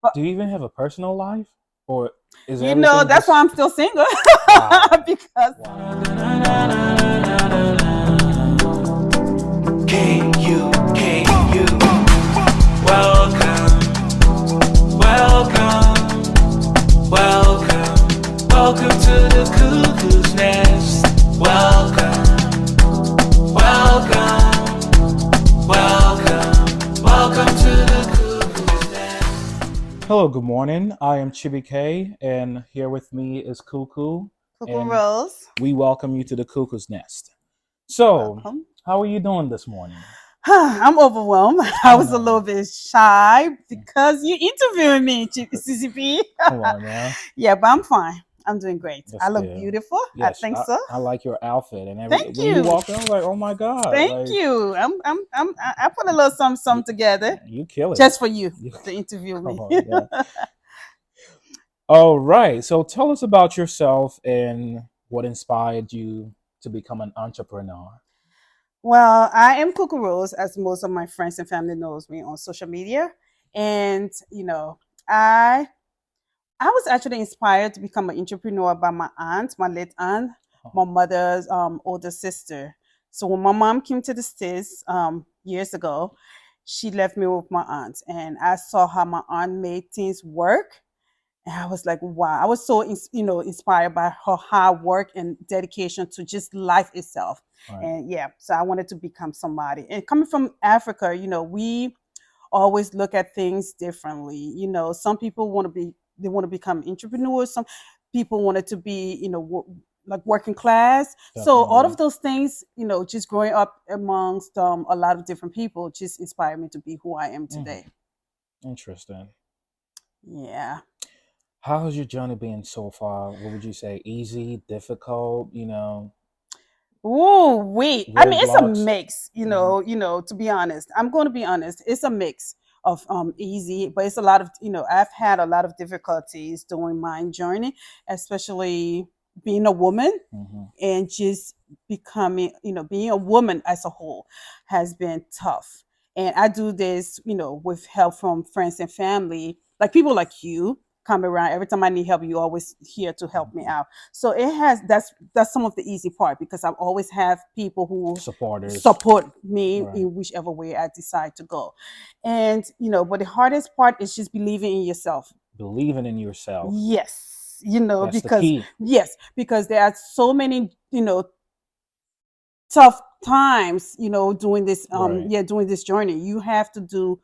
But, Do you even have a personal life, or is you know, everything that's just why I'm still single. wow? Because Wow. K-U-K-U. Welcome, welcome, welcome, welcome to the Cuckoo's Nest. Welcome, welcome, welcome to the Cuckoo's Nest. Hello, good morning. I am Chibi K, and here with me is Kuku, Kuku and Rose, we welcome you to the Cuckoo's Nest. So, welcome. how are you doing this morning? I'm overwhelmed. I I was a little know. bit shy because you interviewing me, CCP. Come on now. Yeah, but I'm fine. I'm doing great. I That's look good. beautiful. I Yes, think I, so. I like your outfit and Thank when you you. walked in, I was like, oh my God, Thank like you. I put a little you, something together you killing it. just for you You, to interview come me. on, yeah. All right. So tell us about yourself and what inspired you to become an entrepreneur. Well, I am Kuku Rose, as most of my friends and family knows me on social media. And, I I was actually inspired to become an entrepreneur by my aunt, my late aunt, Oh, my mother's older sister. So when my mom came to the States years ago, she left me with my aunt, and I saw how my aunt made things work. And I was like, wow! I was so inspired by her hard work and dedication to just life itself. right. And yeah, so I wanted to become somebody. And coming from Africa, we always look at things differently. Some people they want to become entrepreneurs. Some people wanted to be, like working class. So all Definitely. of those things, just growing up amongst a lot of different people, just inspired me to be who I am Hmm. today. Interesting. Yeah. How has your journey been so far? What would you say? Easy, difficult, Oh, wait. I mean, it's a roadblocks? mix, Hmm. to be honest. I'm going to be honest. It's a mix of easy, but it's a lot of, I've had a lot of difficulties during my journey, especially being a woman Hmm. and just becoming, being a woman as a whole has been tough. And I do this, with help from friends and family, like people like you come around. Every time I need help, you always here to help me Hmm. out. So that's some of the easy part because I always have people who Supporters. support me Right. in whichever way I decide to go. And but the hardest part is just believing in yourself. Believing in yourself. Yes, That's the because key. yes, because there are so many, tough times, doing this Right. doing this journey. You have to do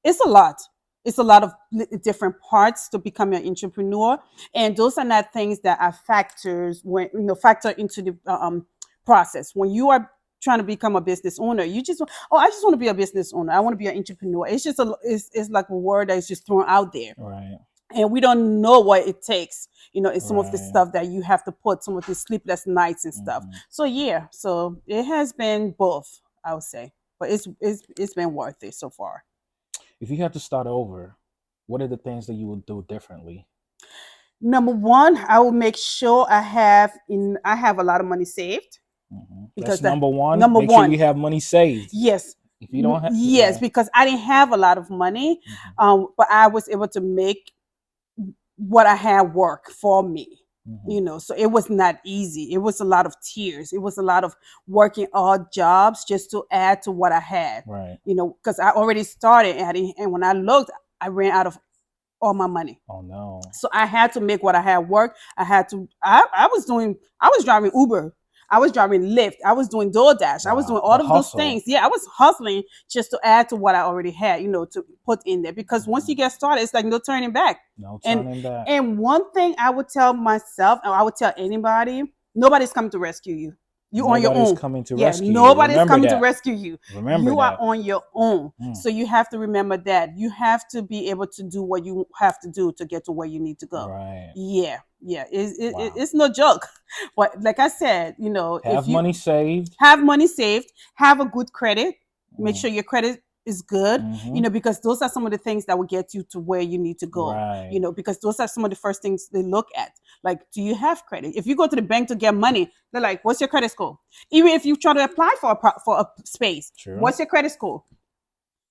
it's a lot. It's a lot of different parts to become an entrepreneur, and those are not things that are factors when factor into the process. When you are trying to become a business owner, you just I just want to be a business owner. I want to be an entrepreneur. It's just it's like a word that is just thrown out there, Right. and we don't know what it takes. It's some of the Right. stuff that you have to put, some of the sleepless nights and stuff. Hmm. So yeah, so it has been both, I would say, but it's been worth it so far. If you had to start over, what are the things that you would do differently? Number one, I will make sure I have a lot of money saved That's because the number one. number Make sure one, you have money saved. yes, If you don't have, yes, right. because I didn't have a lot of money, Hmm. but I was able to make what I had work for me. Hmm. So it was not easy. It was a lot of tears. It was a lot of working odd jobs just to add to what I had. Right. Because I already started adding, and when I looked, I ran out of all my money. Oh no. So I had to make what I had work. I was driving Uber. I was driving Lyft. I was doing DoorDash. I was doing Wow. The all of those things. hustle. Yeah, I was hustling just to add to what I already had, to put in there. Because once you Mhm. get started, it's like no turning back. No And turning back. and one thing I would tell myself, and I would tell anybody, nobody's coming to rescue you. You on your Nobody's own. coming to Yeah, rescue you. nobody's Remember coming to that. rescue you. Remember You are that. on your own. Mm, So you have to remember that. You have to be able to do what you have to do to get to where you need to go. right. Yeah, yeah. Wow. It's no joke. But like I said, if Have you money saved. have money saved, have a good credit, make Mm, sure your credit is good, mm-hmm. because those are some of the things that will get you to where you need to go, Right. because those are some of the first things they look at. Like, do you have credit? If you go to the bank to get money, they're like, what's your credit score? Even if you try to apply for for a space, True. what's your credit score?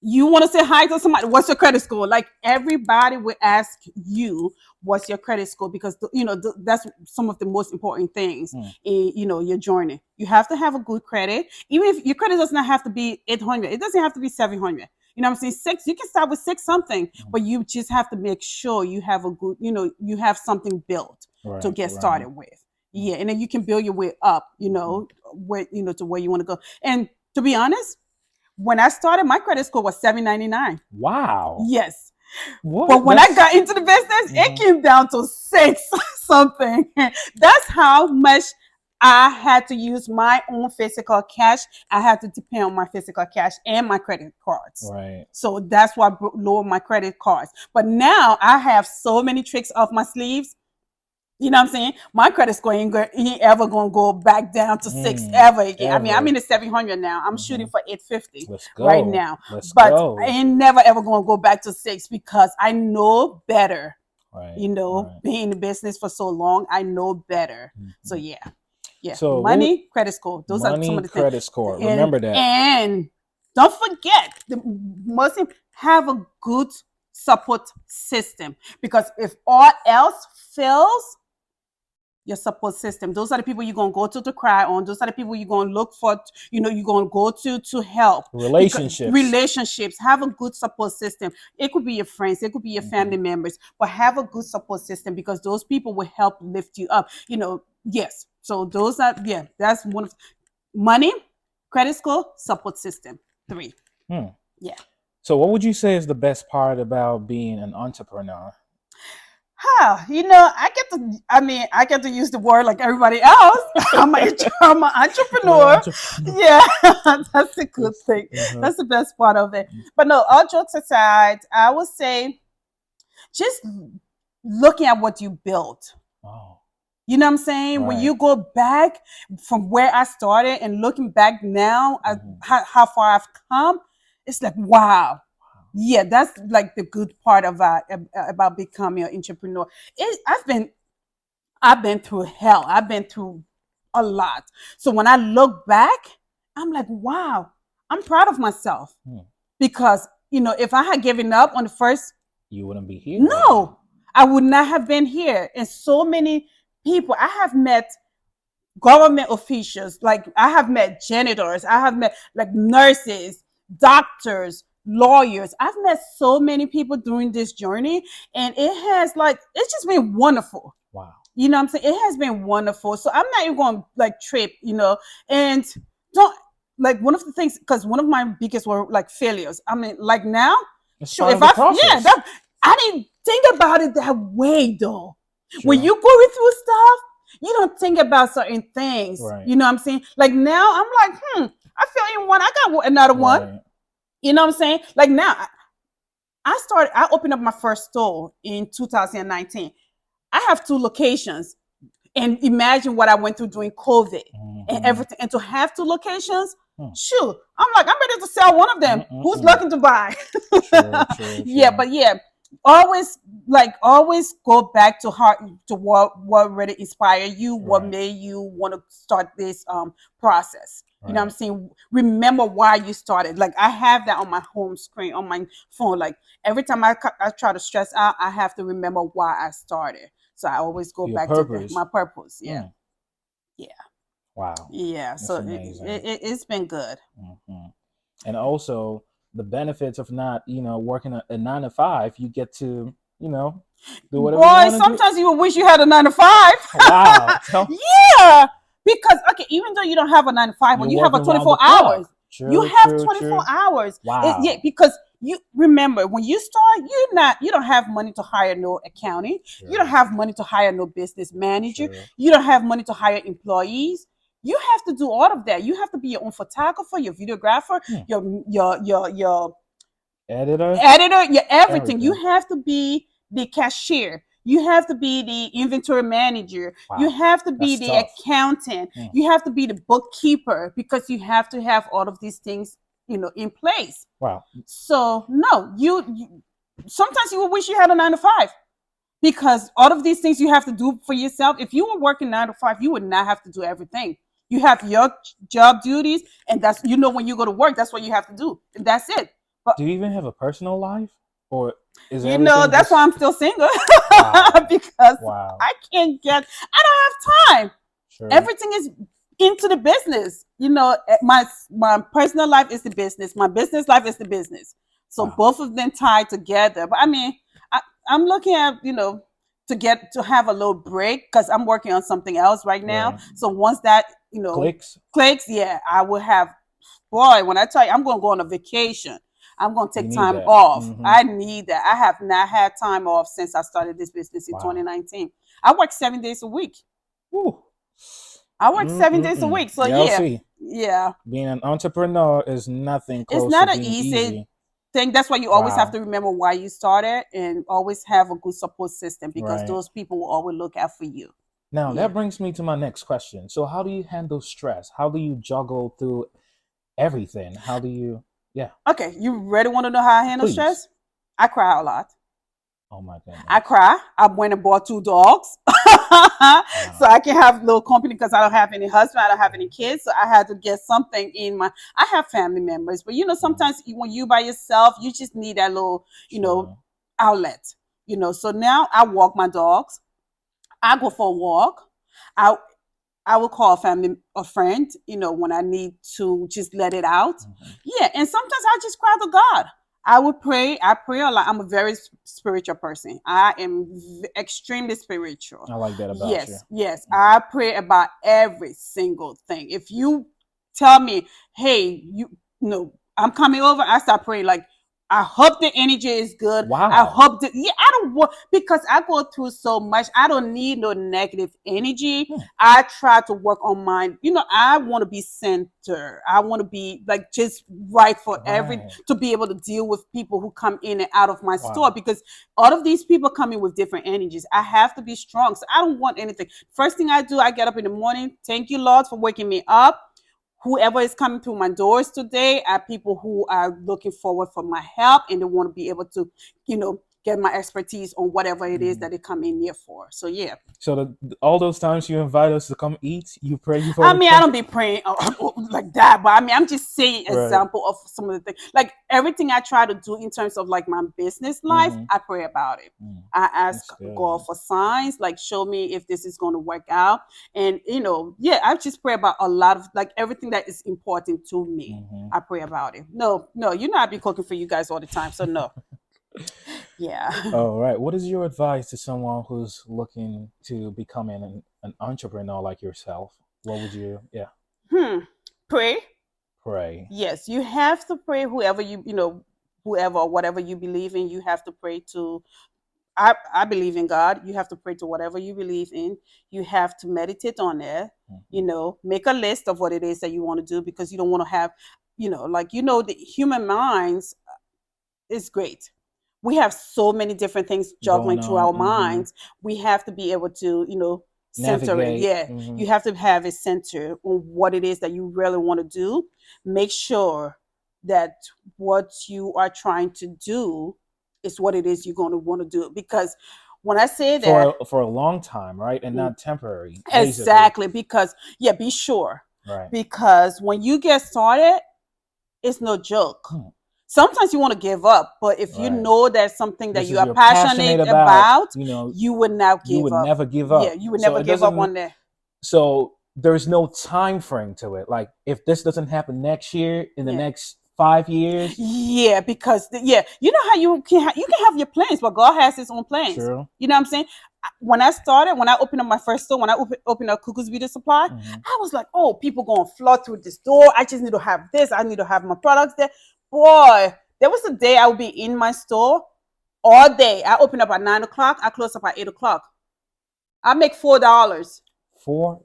You want to say hi to somebody, what's your credit score? Like everybody will ask you what's your credit score, because that's some of the most important things in your journey. You have to have a good credit. Even if your credit does not have to be 800, it doesn't have to be 700. You know what I'm saying? 6, you can start with 6 something, but you just have to make sure you have a good, you have something built to get started with. Yeah, and then you can build your way up, where to where you want to go. And to be honest, when I started, my credit score was 799. Wow. Yes. What? But when I got into the business, it came down to 6 something. That's how much I had to use my own physical cash. I had to depend on my physical cash and my credit cards. Right. So that's why I lowered my credit cards. But now I have so many tricks off my sleeves. You know what I'm saying? My credit score ain't ever gonna go back down to 6 ever again. I mean, I'm in the 700 now. I'm shooting for 850 right now. But I ain't never ever gonna go back to 6 because I know better. Right. Being in the business for so long, I know better. So yeah. So money, credit score. Those are some of the credit things. Score. Remember that. And don't forget, the most have a good support system, because if all else fails, your support system. Those are the people you're going to go to cry on. Those are the people you're going to look for, you're going to go to help. Relationships. Have a good support system. It could be your friends. It could be your family members. But have a good support system, because those people will help lift you up. Yes. So those are, that's one of money, credit score, support system. 3. Yeah. So what would you say is the best part about being an entrepreneur? I get to use the word like everybody else. I'm an entrepreneur. Yeah, that's a good thing. That's the best part of it. But no, all jokes aside, I would say just looking at what you built. Oh. You know what I'm saying? Right. When you go back from where I started and looking back now at how far I've come, it's like, wow. Yeah, that's like the good part about becoming an entrepreneur. I've been through hell. I've been through a lot. So when I look back, I'm like, wow, I'm proud of myself. Because, if I had given up on the first, you wouldn't be here. No, I would not have been here. And so many people, I have met government officials, like I have met janitors, I have met like nurses, doctors, lawyers. I've met so many people during this journey, and it's just been wonderful. Wow. You know what I'm saying? It has been wonderful. So I'm not even going to like trip, and don't like one of the things, because one of my biggest were like failures. I mean, like now, I didn't think about it that way though. Sure. When you're going through stuff, you don't think about certain things. Right. You know what I'm saying? Like now, I'm like, I feel in one, I got another one. You know what I'm saying? Like now, I opened up my first store in 2019. I have 2 locations. And imagine what I went through during COVID and everything. And to have 2 locations, shoot, I'm ready to sell one of them. Who's looking to buy? Sure. Yeah, but always go back to what really inspired you, what made you want to start this process. You know what I'm saying? Remember why you started. Like I have that on my home screen, on my phone. Like every time I try to stress out, I have to remember why I started. So I always go back to my purpose. Yeah. Yeah. Wow. Yeah. That's so it's been good. And also the benefits of not, working a 9 to 5, you get to, do whatever. Boy, sometimes you would wish you had a 9 to 5. Wow. Yeah. Because even though you don't have a 9 to 5, when you have a 24 hours, you have 24 hours. Wow. Because you remember when you start, you don't have money to hire no accounting. Sure. You don't have money to hire no business manager. Sure. You don't have money to hire employees. You have to do all of that. You have to be your own photographer, your videographer, your editor, your everything. You have to be the cashier. You have to be the inventory manager. Wow. You have to be the accountant. You have to be the bookkeeper, because you have to have all of these things, in place. Wow. So no, you sometimes you will wish you had a 9 to 5, because all of these things you have to do for yourself. If you were working 9 to 5, you would not have to do everything. You have your job duties, and that's when you go to work, that's what you have to do, and that's it. But Do you even have a personal life, or is you know, everything that's why just I'm still single. wow, Because wow? I can't get, I don't have time. Sure. Everything is into the business. You know, my personal life is the business. My business life is the business. So Wow. both of them tied together. But I mean, I, I'm looking at, to have a little break because I'm working on something else right now. Right. So once that, Clicks. clicks, yeah, I will have, boy, when I tell you I'm gonna go on a vacation. I'm gonna You take need time that. off. Hmm. I need that. I have not had time off since I started this business in Wow. 2019. I work 7 days a week. Woo. I work 7 days a Mm-mm-mm. week. So Y'all yeah, see, yeah. being an entrepreneur is nothing It's close to not an being easy easy. thing. That's why you always have Wow. to remember why you started and always have a good support system because Right. those people will always look out for you. Now Yeah. that brings me to my next question. So how do you handle stress? How do you juggle through everything? How do you? Yeah, Okay, you really want to know how I handle please. stress? I cry a lot. Oh my I goodness. cry. I went and bought 2 dogs so Wow. I can have little company because I don't have any husband, I don't have any kids. So I had to get something in my. I have family members, but Mm, sometimes when you by yourself, you just need that little, sure. outlet. So now I walk my dogs. I go for a walk. I I will call a friend, when I need to just let it out. Hmm. Yeah, and sometimes I just cry to God. I would pray. I pray a lot. I'm a very spiritual person. I am extremely spiritual. I like that about you. Yes, yes. I pray about every single thing. If you tell me, hey, I'm coming over, I start praying like, I hope the energy is good. I Wow. hope that, yeah, I don't want, because I go through so much. I don't need no negative energy. Hmm. I try to work on mine. I want to be center. I want to be like just right for Right. to be able to deal with people who come in and out of my store Wow. because all of these people come in with different energies. I have to be strong. So I don't want anything. First thing I do, I get up in the morning. Thank you, Lord, for waking me up. Whoever is coming through my doors today are people who are looking forward for my help and they want to be able to, get my expertise on whatever it is Mhm. that they come in here for. So yeah. So all those times you invite us to come eat, you pray before I we mean, I come. don't be praying like that, but I mean, I'm just saying Right. example of some of the things. Like everything I try to do in terms of like my business life, Mm-hmm. I pray about it. Mm. I ask That's God good. for signs, like show me if this is going to work out, and yeah, I just pray about a lot of like everything that is important to me. Mm-hmm. I pray about it. No, no, I be cooking for you guys all the time, so no, yeah. All right. What is your advice to someone who's looking to becoming an entrepreneur like yourself? What would you, yeah, Pray. pray? Yes, you have to pray. Whoever or whatever you believe in, you have to pray to. I believe in God. You have to pray to whatever you believe in. You have to meditate on it. Mm-hmm. Make a list of what it is that you want to do because you don't want to have, the human minds is great. We have so many different things juggling Going through on. our Mm-hmm. minds. We have to be able to, center it. Navigate. Yeah, Mm-hmm. you have to have a center on what it is that you really want to do. Make sure that what you are trying to do is what it is you're going to want to do. Because when I say that, For a long time, right, and mm, not temporary, basically. exactly, because yeah, be sure. Right. Because when you get started, it's no joke. Hmm. Sometimes you want to give up, but if you Right. know that's something that This you is are you're passionate passionate about. about, You know, you would not you give would up. never give Yeah, up. you would So never it give up doesn't. on that. So there's no time frame to it. Like if this doesn't happen next year, in the Yeah. next 5 years, Yeah, because you know how you can have your plans, but God has His own plans. true. You know what I'm saying? When I opened up my first store, when I opened up Kuku's Beauty Supply, Hmm. I was like, oh, people gonna flood through this door. I just need to have this. I need to have my products there. Boy, there was a day I would be in my store all day. I open up at 9 o'clock. I close up at 8 o'clock. I make $4. $4.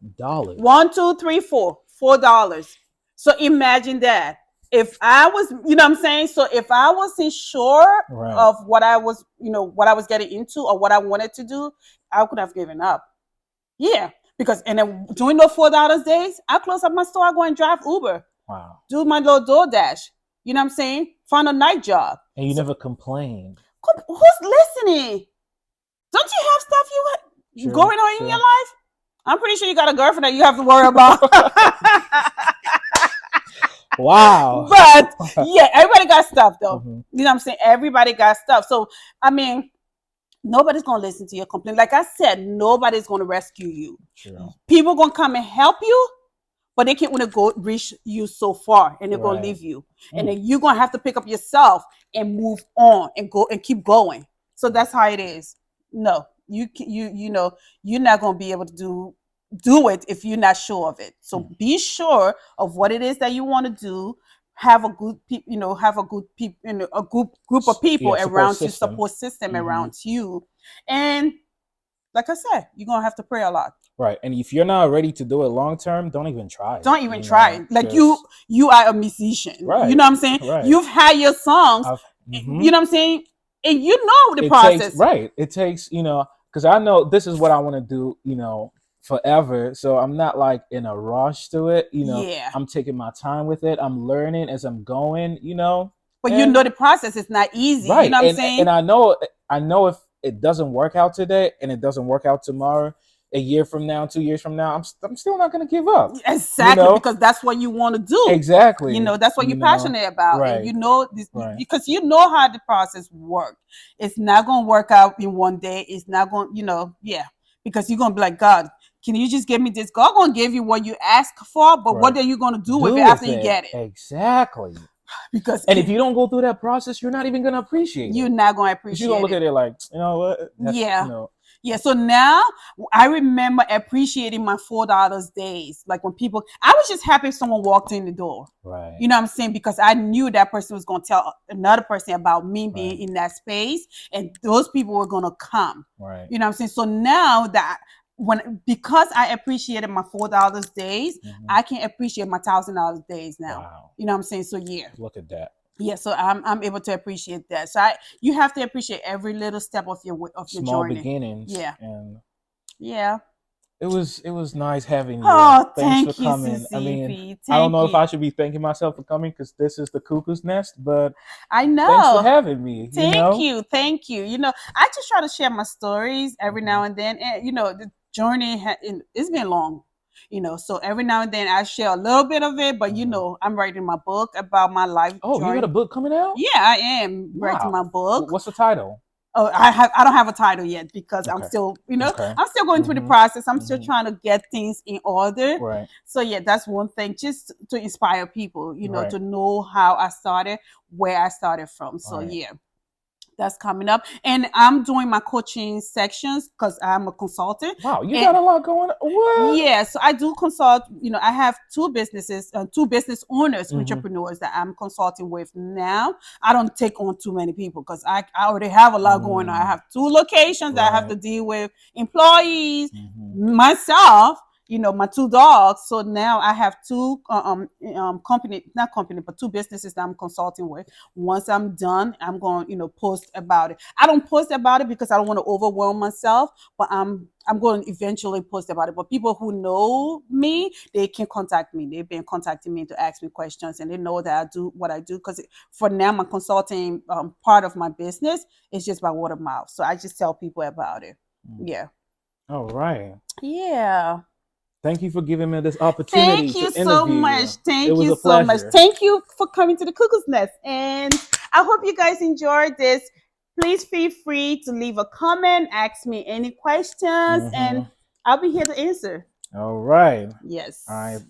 One, two, three, four. $4. So imagine that. If I was, what I'm saying? So if I wasn't sure Right. of what I was, what I was getting into or what I wanted to do, I could have given up. Yeah. Because and then during those $4 days, I close up my store, I go and drive Uber, Wow. do my little DoorDash. You know what I'm saying? Find a night job. And you So never complained. who's listening? Don't you have stuff True. going on in your True. life? I'm pretty sure you got a girlfriend that you have to worry about. Wow. But yeah, everybody got stuff though. Mhm. You know what I'm saying? Everybody got stuff. So I mean, nobody's gonna listen to your complaint. Like I said, nobody's gonna rescue you. True. People gonna come and help you, but they can't want to go reach you so far, and they're gonna Right. leave you, and then you're gonna have to pick up yourself and move on and go and keep going. So that's how it is. No, you know you're not gonna be able to do it if you're not sure of it. So be sure of what it is that you want to do. Have a good have a good a group of people Yeah, support around you, system. support system Mhm. around you, and like I said, you're gonna have to pray a lot. Right. And if you're not ready to do it long term, don't even try it. Don't even you try know, it. Like 'cause- you are a musician. Right. You know what I'm saying? Right. You've had your songs. Mhm. You know what I'm saying? And you know the It process. takes, right. It takes, because I know this is what I want to do, forever. So I'm not like in a rush to it. Yeah. I'm taking my time with it. I'm learning as I'm going, But you know the process is not easy. Right. You know what I'm And saying? I know if it doesn't work out today and it doesn't work out tomorrow, a year from now, 2 years from now, I'm still not going to give up. Exactly, because that's what you want to do. Exactly. That's what you're passionate about. Right. And this, Right. because you know how the process works. It's not going to work out in one day. It's not going, because you're going to be like, God, can you just give me this? God going to give you what you ask for, but what are you going to do with it after you get it? Exactly. Because if you don't go through that process, you're not even going to appreciate it. You're not going to appreciate it. You're going to look at it like, you know what? Yeah, so now I remember appreciating my $4 days. Like when I was just happy if someone walked in the door. Right. You know what I'm saying? Because I knew that person was going to tell another person about me being in that space, and those people were going to come. Right. You know what I'm saying? So now that because I appreciated my $4 days, I can appreciate my $1,000 days now. Wow. You know what I'm saying? So yeah. Look at that. Yeah, so I'm able to appreciate that. So you have to appreciate every little step of your small journey. Beginnings. Yeah. And yeah. It was nice having you. Oh, Thanks for you, coming. Susie I mean, I don't know if I should be thanking myself for coming because this is the Cuckoo's Nest, but I know. Thanks for having me. Thank you. I just try to share my stories every now and then, and the journey it's been long. So every now and then I share a little bit of it, but I'm writing my book about my life. Oh, journey. You got a book coming out? Yeah, I am writing my book. What's the title? Oh, I don't have a title yet because I'm still, I'm still going through the process. I'm still trying to get things in order. Right. So yeah, that's one thing, just to inspire people, to know how I started, where I started from. So yeah. That's coming up, and I'm doing my coaching sections because I'm a consultant. Wow, you got a lot going on. What? Yeah, so I do consult. I have two businesses, two business owners, entrepreneurs that I'm consulting with now. I don't take on too many people because I already have a lot going on. I have 2 locations that I have to deal with, employees, myself. My 2 dogs. So now I have 2 2 businesses that I'm consulting with. Once I'm done, I'm going, post about it. I don't post about it because I don't want to overwhelm myself, but I'm going to eventually post about it. But people who know me, they can contact me. They've been contacting me to ask me questions, and they know that I do what I do. Because for now, my consulting part of my business is just by word of mouth. So I just tell people about it. Yeah. All right. Yeah. Thank you for giving me this opportunity. Thank you so much. Thank you so much. Thank you for coming to the Cuckoo's Nest. And I hope you guys enjoyed this. Please feel free to leave a comment, ask me any questions, and I'll be here to answer. All right. Yes. All right.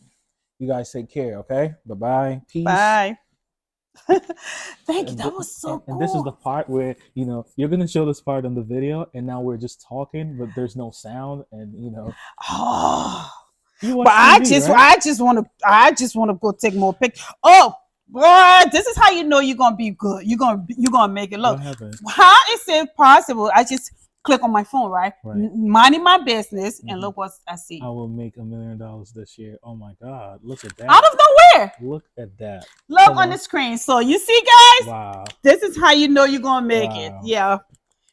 You guys take care, okay? Bye-bye. Peace. Bye. Thank you. That was so cool. And this is the part where, you're going to show this part on the video, and now we're just talking, but there's no sound, and, Oh. But I just want to go take more pictures. Oh, boy, this is how you know you're gonna be good. You're gonna make it look. What happened? How is it possible? I just click on my phone, right? Minding my business, and look what I see. I will make $1 million this year. Oh my God! Look at that. Out of nowhere. Look at that. Look on the screen. So you see, guys. Wow. This is how you know you're gonna make it. Yeah.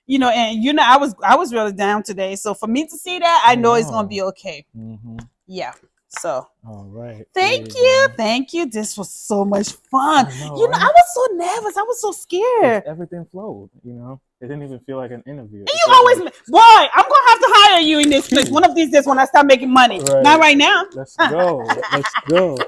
And I was really down today. So for me to see that, I know it's gonna be okay. Yeah. So. All right. Thank you. This was so much fun. I was so nervous. I was so scared. Everything flowed. It didn't even feel like an interview. And you always, boy, I'm gonna have to hire you in this place one of these days when I start making money. Not right now. Let's go. Let's go.